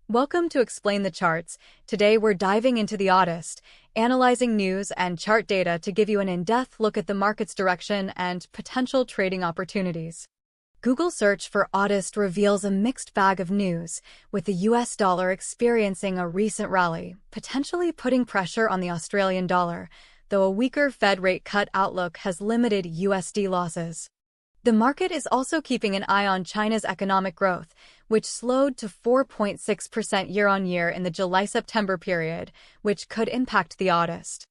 Welcome to Explain the Charts. Today we're diving into the AUDUSD, analyzing news and chart data to give you an in-depth look at the market's direction and potential trading opportunities. Google search for AUDUSD reveals a mixed bag of news, with the US dollar experiencing a recent rally, potentially putting pressure on the Australian dollar, though a weaker Fed rate cut outlook has limited USD losses. The market is also keeping an eye on China's economic growth, which slowed to 4.6% year-on-year in the July-September period, which could impact the AUDUSD.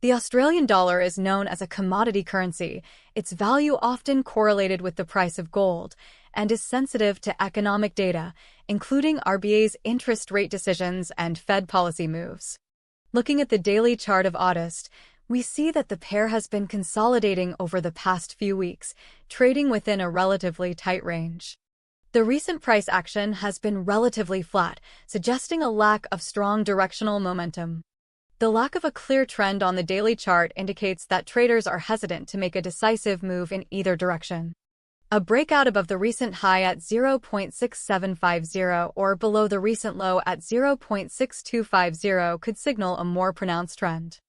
The Australian dollar is known as a commodity currency, its value often correlated with the price of gold, and is sensitive to economic data, including RBA's interest rate decisions and Fed policy moves. Looking at the daily chart of AUDUSD, we see that the pair has been consolidating over the past few weeks, trading within a relatively tight range. The recent price action has been relatively flat, suggesting a lack of strong directional momentum. The lack of a clear trend on the daily chart indicates that traders are hesitant to make a decisive move in either direction. A breakout above the recent high at 0.6750 or below the recent low at 0.6250 could signal a more pronounced trend.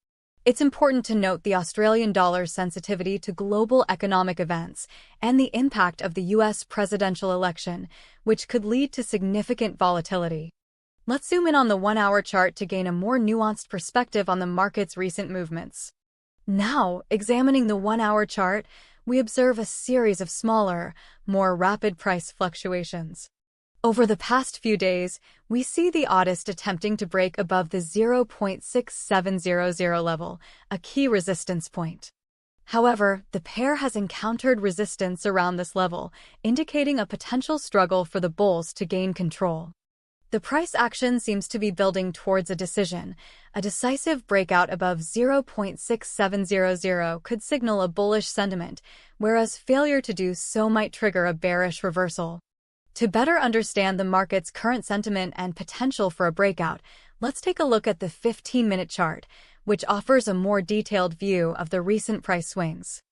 It's important to note the Australian dollar's sensitivity to global economic events and the impact of the US presidential election, which could lead to significant volatility. Let's zoom in on the 1-hour chart to gain a more nuanced perspective on the market's recent movements. Now, examining the 1-hour chart, we observe a series of smaller, more rapid price fluctuations. Over the past few days, we see the AUDUSD attempting to break above the 0.6700 level, a key resistance point. However, the pair has encountered resistance around this level, indicating a potential struggle for the bulls to gain control. The price action seems to be building towards a decision. A decisive breakout above 0.6700 could signal a bullish sentiment, whereas failure to do so might trigger a bearish reversal. To better understand the market's current sentiment and potential for a breakout, let's take a look at the 15-minute chart, which offers a more detailed view of the recent price swings.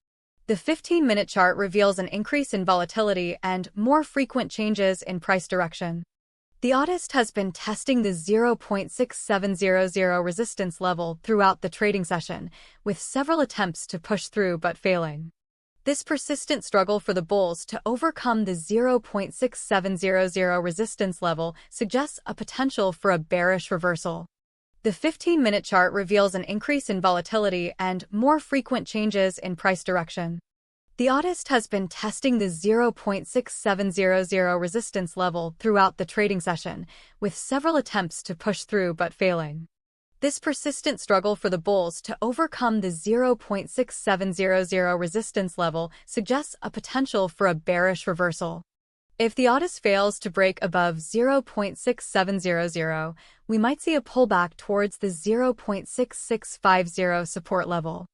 The 15-minute chart reveals an increase in volatility and more frequent changes in price direction. The AUDUSD has been testing the 0.6700 resistance level throughout the trading session, with several attempts to push through but failing. This persistent struggle for the bulls to overcome the 0.6700 resistance level suggests a potential for a bearish reversal. The 15-minute chart reveals an increase in volatility and more frequent changes in price direction. The AUDUSD has been testing the 0.6700 resistance level throughout the trading session, with several attempts to push through but failing. This persistent struggle for the bulls to overcome the 0.6700 resistance level suggests a potential for a bearish reversal. If the AUDUSD fails to break above 0.6700, we might see a pullback towards the 0.6650 support level.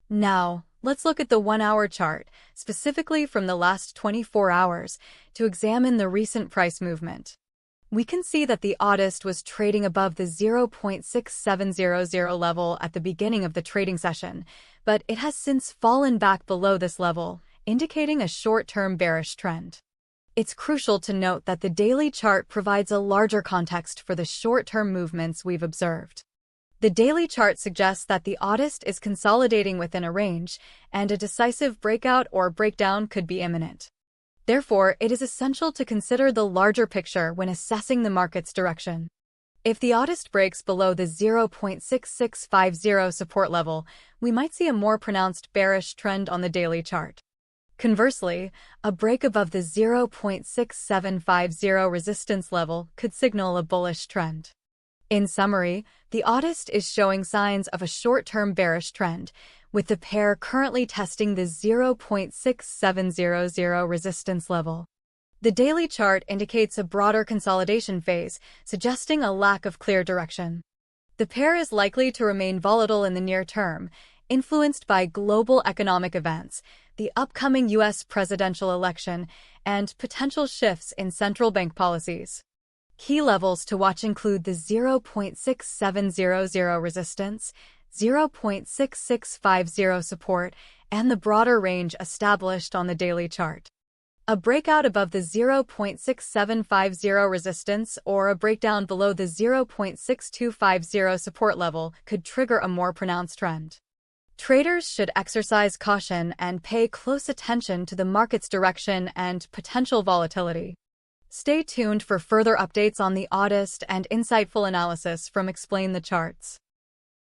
Now, let's look at the 1-hour chart, specifically from the last 24 hours, to examine the recent price movement. We can see that the AUDUSD was trading above the 0.6700 level at the beginning of the trading session, but it has since fallen back below this level, indicating a short-term bearish trend. It's crucial to note that the daily chart provides a larger context for the short-term movements we've observed. The daily chart suggests that the AUDUSD is consolidating within a range, and a decisive breakout or breakdown could be imminent. Therefore, it is essential to consider the larger picture when assessing the market's direction. If the AUDUSD breaks below the 0.6650 support level, we might see a more pronounced bearish trend on the daily chart. Conversely, a break above the 0.6750 resistance level could signal a bullish trend. In summary, the AUDUSD is showing signs of a short-term bearish trend, with the pair currently testing the 0.6700 resistance level. The daily chart indicates a broader consolidation phase, suggesting a lack of clear direction. The pair is likely to remain volatile in the near term, influenced by global economic events, the upcoming US presidential election, and potential shifts in central bank policies. Key levels to watch include the 0.6700 resistance, 0.6650 support, and the broader range established on the daily chart. A breakout above the 0.6750 resistance or a breakdown below the 0.6250 support level could trigger a more pronounced trend. Traders should exercise caution and pay close attention to the market's direction and potential volatility. Stay tuned for further updates on the AUDUSD and insightful analysis from Explain the Charts.